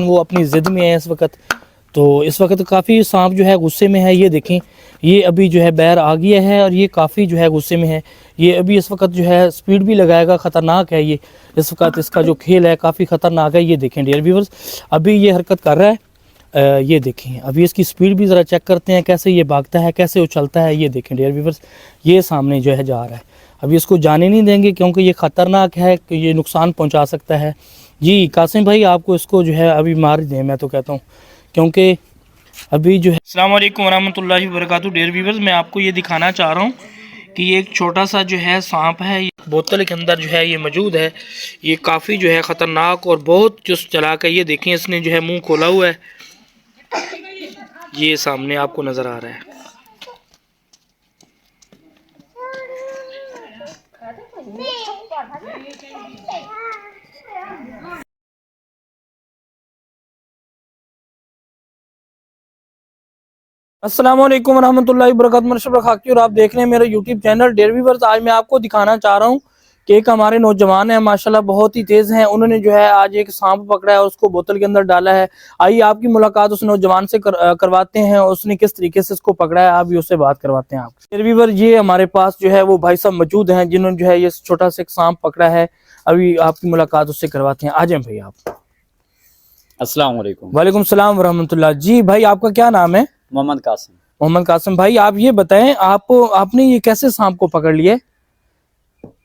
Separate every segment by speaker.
Speaker 1: वो अपनी ज़िद में है इस वक्त। तो इस वक्त काफ़ी सांप जो है गुस्से में है। ये देखें, ये अभी जो है बैर आ गया है और ये काफ़ी जो है गुस्से में है। ये अभी इस वक्त जो है स्पीड भी लगाएगा, ख़तरनाक है ये। इस वक्त इसका जो खेल है काफ़ी ख़तरनाक है। ये देखें डियर व्यूअर्स, अभी ये हरकत कर रहा है। ये देखें, अभी इसकी स्पीड भी ज़रा चेक करते हैं, कैसे ये भागता है, कैसे उछलता है। ये देखें डियर व्यूअर्स, ये सामने जो है जा रहा है। अभी इसको जाने नहीं देंगे क्योंकि ये ख़तरनाक है, कि ये नुकसान पहुंचा सकता है। जी कासिम भाई, आपको इसको जो है अभी मार दें, मैं तो कहता हूँ, क्योंकि अभी जो है। अस्सलाम वालेकुम वरहमतुल्लाहि वबरकातुहू डियर व्यूअर्स, मैं आपको ये दिखाना चाह रहा हूँ कि ये एक छोटा सा जो है सांप है, ये बोतल के अंदर जो है ये मौजूद है। ये काफ़ी जो है ख़तरनाक और बहुत चुस्त चालाक है। ये देखें, इसने जो है मुँह खोला हुआ है। ये सामने आपको नज़र आ रहा है। अस्सलाम वालेकुम वरहमतुल्लाहि वबरकातुहू। मशरफ खाकी और आप देख रहे हैं मेरा यूट्यूब चैनल डेयर व्यूअर्स। आज मैं आपको दिखाना चाह रहा हूँ कि एक हमारे नौजवान है, माशाल्लाह बहुत ही तेज़ हैं। उन्होंने जो है आज एक सांप पकड़ा है और उसको बोतल के अंदर डाला है। आइए आपकी मुलाकात उस नौजवान से करवाते हैं, उसने किस तरीके से इसको पकड़ा है, आप भी उससे बात करवाते हैं। आप डेयर व्यूअर्स, ये हमारे पास जो है वो भाई साहब मौजूद हैं जिन्होंने जो है ये छोटा सा एक सांप पकड़ा है। अभी आपकी मुलाकात उससे करवाते हैं। आ जाए भाई आप।
Speaker 2: अस्सलाम वालेकुम।
Speaker 1: वालेकुम सलाम वरहमतुल्लाह। जी भाई, आपका क्या नाम है?
Speaker 2: मोहम्मद कासिम।
Speaker 1: मोहम्मद कासिम भाई, आप ये बताएं, आपने ये कैसे सांप को पकड़ लिया?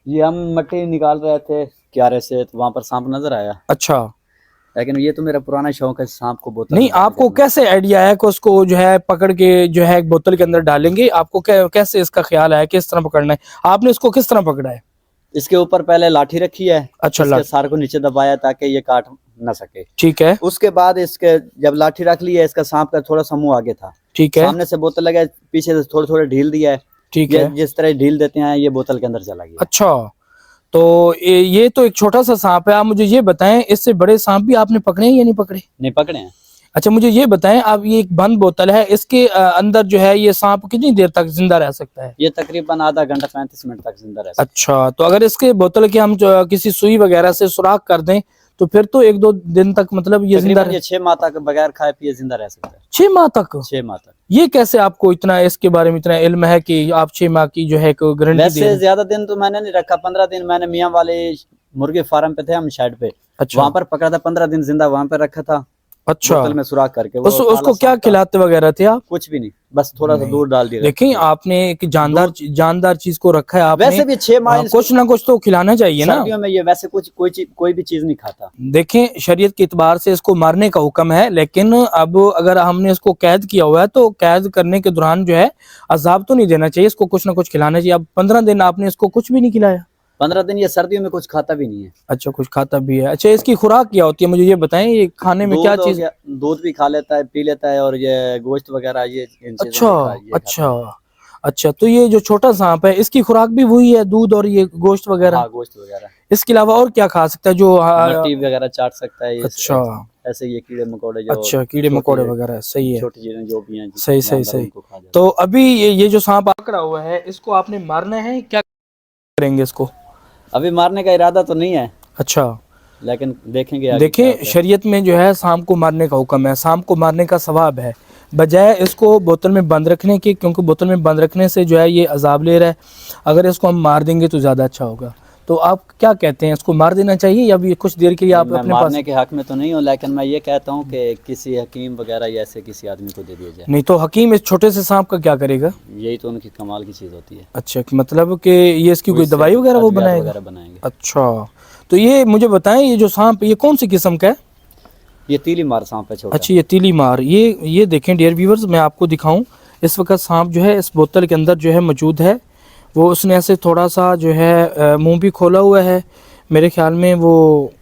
Speaker 2: ये हम मट्टी निकाल रहे थे क्यारे से, तो वहाँ पर सांप नजर आया।
Speaker 1: अच्छा,
Speaker 2: लेकिन ये तो मेरा पुराना शौक है सांप को बोतल
Speaker 1: नहीं, आपको कैसे आइडिया है कि उसको जो है पकड़ के जो है एक बोतल के अंदर डालेंगे? आपको कैसे इसका ख्याल है, किस तरह पकड़ना है? आपने इसको किस तरह पकड़ा है?
Speaker 2: इसके ऊपर पहले लाठी रखी है।
Speaker 1: अच्छा,
Speaker 2: इसके सार को नीचे दबाया ताकि ये काट न सके।
Speaker 1: ठीक है।
Speaker 2: उसके बाद इसके जब लाठी रख ली है, इसका सांप का थोड़ा सा मुंह आगे था।
Speaker 1: ठीक है।
Speaker 2: सामने से बोतल लगा, पीछे से थोड़ा थोड़ा ढील दिया है।
Speaker 1: ठीक
Speaker 2: ये
Speaker 1: है।
Speaker 2: जिस तरह ढील देते हैं ये बोतल के अंदर चला गया।
Speaker 1: अच्छा, तो ये तो एक छोटा सा सांप है। आप मुझे ये बताएं, इससे बड़े सांप भी आपने पकड़े हैं या नहीं पकड़े?
Speaker 2: नहीं पकड़े हैं।
Speaker 1: अच्छा, मुझे ये बताएं, आप ये एक बंद बोतल है, इसके अंदर जो है ये सांप कितनी देर तक जिंदा रह सकता है?
Speaker 2: ये तकरीबन आधा घंटा 35 मिनट तक जिंदा रह सकता है।
Speaker 1: अच्छा, तो अगर इसके बोतल के हम किसी सुई वगैरह से सुराख कर दें तो फिर तो 1-2 दिन तक मतलब ये जिंदा
Speaker 2: ये 6 माह तक बगैर खाए पिए जिंदा रह सकता है।
Speaker 1: 6 माह तक?
Speaker 2: 6 माह तक।
Speaker 1: ये कैसे आपको इतना इसके बारे में इतना इल्म है कि आप 6 माह की जो है गारंटी दे रहे हैं?
Speaker 2: ज्यादा दिन तो मैंने नहीं रखा। 15 दिन मैंने मियाँ वाले मुर्गे फार्म पे थे हम साइड पे।
Speaker 1: अच्छा,
Speaker 2: वहाँ पर पकड़ा था। 15 दिन जिंदा वहाँ पे रखा था।
Speaker 1: अच्छा,
Speaker 2: बोतल में सुराख करके।
Speaker 1: उसको क्या खिलाते वगैरह थे आप?
Speaker 2: कुछ भी नहीं, बस थोड़ा सा दूध डाल दिया।
Speaker 1: देखिए, आपने एक जानदार चीज को रखा है आपने।
Speaker 2: वैसे भी 6 माह
Speaker 1: कुछ ना कुछ तो खिलाना चाहिए ना।
Speaker 2: सर्दियों में ये वैसे कोई भी चीज नहीं खाता।
Speaker 1: देखें, शरीयत के इतबार से इसको मारने का हुक्म है, लेकिन अब अगर हमने इसको कैद किया हुआ है तो कैद करने के दौरान जो है अजाब तो नहीं देना चाहिए, इसको कुछ ना कुछ खिलाना चाहिए। अब 15 दिन आपने इसको कुछ भी नहीं खिलाया?
Speaker 2: 15 दिन ये सर्दियों में कुछ खाता भी नहीं है।
Speaker 1: अच्छा, कुछ खाता भी है। अच्छा, इसकी खुराक क्या होती है, मुझे ये बताएं, ये खाने में क्या चीज?
Speaker 2: दूध भी खा लेता है, पी लेता है, और ये गोश्त वगैरह ये
Speaker 1: अच्छा, अच्छा, अच्छा, तो ये जो छोटा सांप है इसकी खुराक भी वही है, दूध और ये गोश्त वगैरह?
Speaker 2: हाँ, गोश्त वगैरह।
Speaker 1: इसके अलावा और क्या खा सकता है जो
Speaker 2: मट्टी वगैरह चाट सकता है?
Speaker 1: अच्छा,
Speaker 2: ऐसे ये कीड़े मकोड़े जो।
Speaker 1: अच्छा, कीड़े मकोड़े वगैरह, सही है,
Speaker 2: छोटी चीजें जो भी हैं।
Speaker 1: सही सही सही। तो अभी ये जो सांप पकड़ा हुआ है इसको आपने मारना है, क्या करेंगे इसको?
Speaker 2: अभी मारने का इरादा तो नहीं है।
Speaker 1: अच्छा,
Speaker 2: लेकिन देखेंगे।
Speaker 1: देखिए, शरीयत में जो है सांप को मारने का हुक्म है, सांप को मारने का सवाब है, बजाय इसको बोतल में बंद रखने के, क्योंकि बोतल में बंद रखने से जो है ये अजाब ले रहा है। अगर इसको हम मार देंगे तो ज़्यादा अच्छा होगा। तो आप क्या कहते हैं, इसको मार देना चाहिए या भी कुछ देर के लिए आप अपने
Speaker 2: मारने के हक में तो नहीं हूँ, लेकिन मैं ये कहता हूँ कि किसी हकीम वगैरह या ऐसे किसी आदमी को दे दिया जाए।
Speaker 1: नहीं तो हकीम इस छोटे से सांप का क्या करेगा?
Speaker 2: यही तो उनकी कमाल की चीज़ होती है।
Speaker 1: अच्छा, मतलब कि ये इसकी कोई दवाई वगैरह वो बनाएंगे? अच्छा, तो ये मुझे बताएं, ये जो सांप ये कौन सी किस्म का है?
Speaker 2: ये तीली मार सांप है, छोटा।
Speaker 1: अच्छा, ये तीली मार। ये देखें डियर व्यूअर्स, मैं आपको दिखाऊं, इस वक्त सांप जो है इस बोतल के अंदर जो है मौजूद है। वो उसने ऐसे थोड़ा सा जो है मुंह भी खोला हुआ है, मेरे ख्याल में वो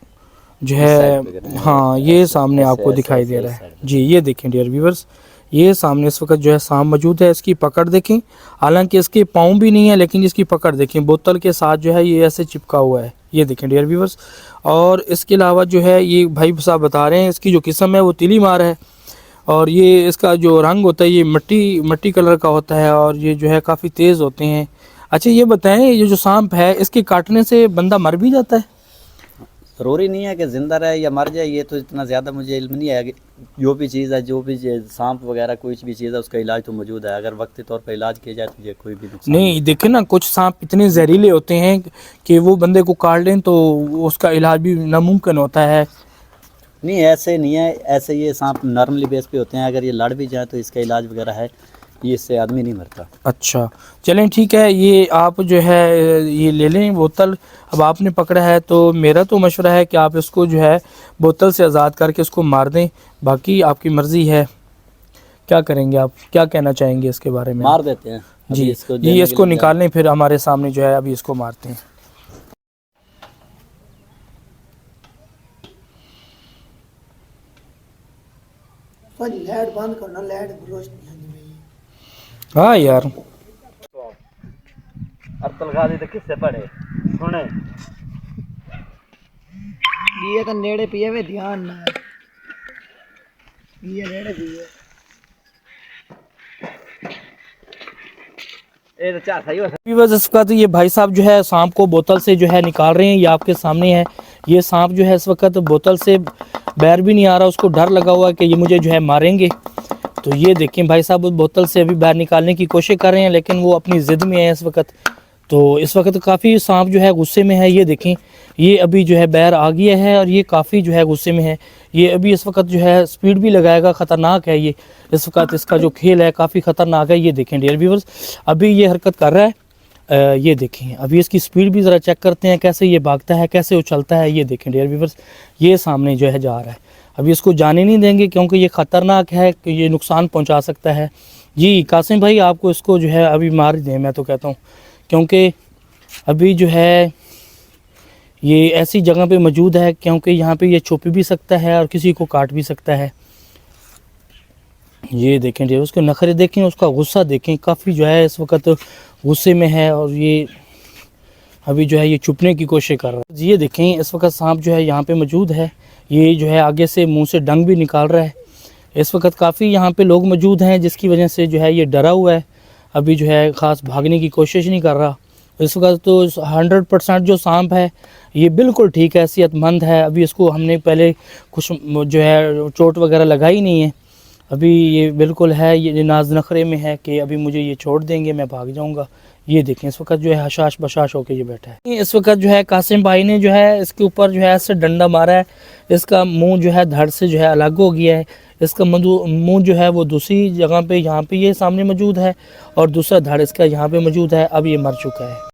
Speaker 1: जो है, हाँ, ये सामने आपको दिखाई दे रहा है। जी, ये देखें डियर व्यूअर्स, ये सामने इस वक्त जो है सांप मौजूद है। इसकी पकड़ देखें, हालांकि इसके पाँव भी नहीं है, लेकिन इसकी पकड़ देखें, बोतल के साथ जो है ये ऐसे चिपका हुआ है। ये देखें डियर व्यूअर्स, और इसके अलावा जो है ये भाई साहब बता रहे हैं इसकी जो किस्म है वो तीली मार है, और ये इसका जो रंग होता है ये मट्टी कलर का होता है, और ये जो है काफ़ी तेज़ होते हैं। अच्छा, ये बताएं, ये जो सांप है इसके काटने से बंदा मर भी जाता है?
Speaker 2: ज़रूरी नहीं है कि ज़िंदा रहे या मर जाए, ये तो इतना ज़्यादा मुझे इल्म नहीं है कि जो भी चीज़ है, जो भी सांप वगैरह कोई भी चीज़ है, उसका इलाज तो मौजूद है। अगर वक्ती तौर पर इलाज किया जाए तो ये कोई भी नुकसान
Speaker 1: नहीं देखिए ना, कुछ सांप इतने जहरीले होते हैं कि वो बंदे को काट लें तो उसका इलाज भी नामुमकिन होता है।
Speaker 2: नहीं, ऐसे नहीं है। ऐसे ये सांप नॉर्मली बेस पे होते हैं, अगर ये लड़ भी जाए तो इसका इलाज वगैरह है, ये इससे आदमी नहीं मरता।
Speaker 1: अच्छा चलें ठीक है, ये आप जो है ये ले लें बोतल। अब आपने पकड़ा है तो मेरा तो मशवरा है कि आप इसको जो है बोतल से आज़ाद करके इसको मार दें, बाकी आपकी मर्ज़ी है। क्या करेंगे आप, क्या कहना चाहेंगे इसके बारे में?
Speaker 2: मार देते हैं
Speaker 1: जी
Speaker 2: अभी इसको,
Speaker 1: जी, इसको निकालें फिर हमारे सामने जो है अभी इसको मारते हैं।
Speaker 3: लाइट बंद करना, लाइट रोशनी आने में।
Speaker 1: हाँ यार,
Speaker 2: अब्दुल गाजी तो किससे पढ़े सुने।
Speaker 3: ये तो नेड़े पिए वे, ध्यान ना ये नेड़े पिए।
Speaker 2: ये तो चार सही हो।
Speaker 1: व्यूअर्स इस वक्त ये भाई साहब जो है सांप को बोतल से जो है निकाल रहे हैं, ये आपके सामने है। ये सांप जो है इस वक्त बोतल से बाहर भी नहीं आ रहा, उसको डर लगा हुआ है कि ये मुझे जो है मारेंगे। तो ये देखें भाई साहब उस बोतल से अभी बाहर निकालने की कोशिश कर रहे हैं, लेकिन वो अपनी ज़िद में है इस वक्त। तो इस वक्त काफ़ी सांप जो है गुस्से में है। ये देखें, ये अभी जो है बाहर आ गया है और ये काफ़ी जो है गुस्से में है। ये अभी इस वक्त जो है स्पीड भी लगाएगा, ख़तरनाक है ये इस वक्त, इसका जो खेल है काफ़ी ख़तरनाक है। ये देखें डियर व्यूअर्स, अभी ये हरकत कर रहा है। ये देखें अभी इसकी स्पीड भी ज़रा चेक करते हैं, कैसे ये भागता है, कैसे उछलता है। ये देखें डियर व्यूअर्स, ये सामने जो है जा रहा है। अभी इसको जाने नहीं देंगे क्योंकि ये ख़तरनाक है, कि ये नुकसान पहुंचा सकता है। जी कासिम भाई, आपको इसको जो है अभी मार दें, मैं तो कहता हूँ, क्योंकि अभी जो है ये ऐसी जगह पे मौजूद है क्योंकि यहाँ पे ये छुप भी सकता है और किसी को काट भी सकता है। ये देखें जी, उसके नखरे देखें, उसका गुस्सा देखें, काफ़ी जो है इस वक्त गुस्से में है और ये अभी जो है ये छुपने की कोशिश कर रहा है। ये देखें इस वक्त सांप जो है यहाँ पे मौजूद है, ये जो है आगे से मुंह से डंग भी निकाल रहा है। इस वक्त काफ़ी यहाँ पे लोग मौजूद हैं जिसकी वजह से जो है ये डरा हुआ है, अभी जो है ख़ास भागने की कोशिश नहीं कर रहा। इस वक्त तो 100% जो सांप है ये बिल्कुल ठीक है, सेहतमंद है। अभी इसको हमने पहले कुछ जो है चोट वगैरह लगाई नहीं है, अभी ये बिल्कुल है, ये नाज नखरे में है कि अभी मुझे ये छोड़ देंगे, मैं भाग जाऊंगा। ये देखें इस वक्त जो है हशाश बशाश होके ये बैठा है। इस वक्त जो है कासिम भाई ने जो है इसके ऊपर जो है ऐसे डंडा मारा है, इसका मुंह जो है धड़ से जो है अलग हो गया है। इसका मुंह जो है वो दूसरी जगह पे, यहाँ पे ये सामने मौजूद है और दूसरा धड़ इसका यहाँ पे मौजूद है। अब ये मर चुका है।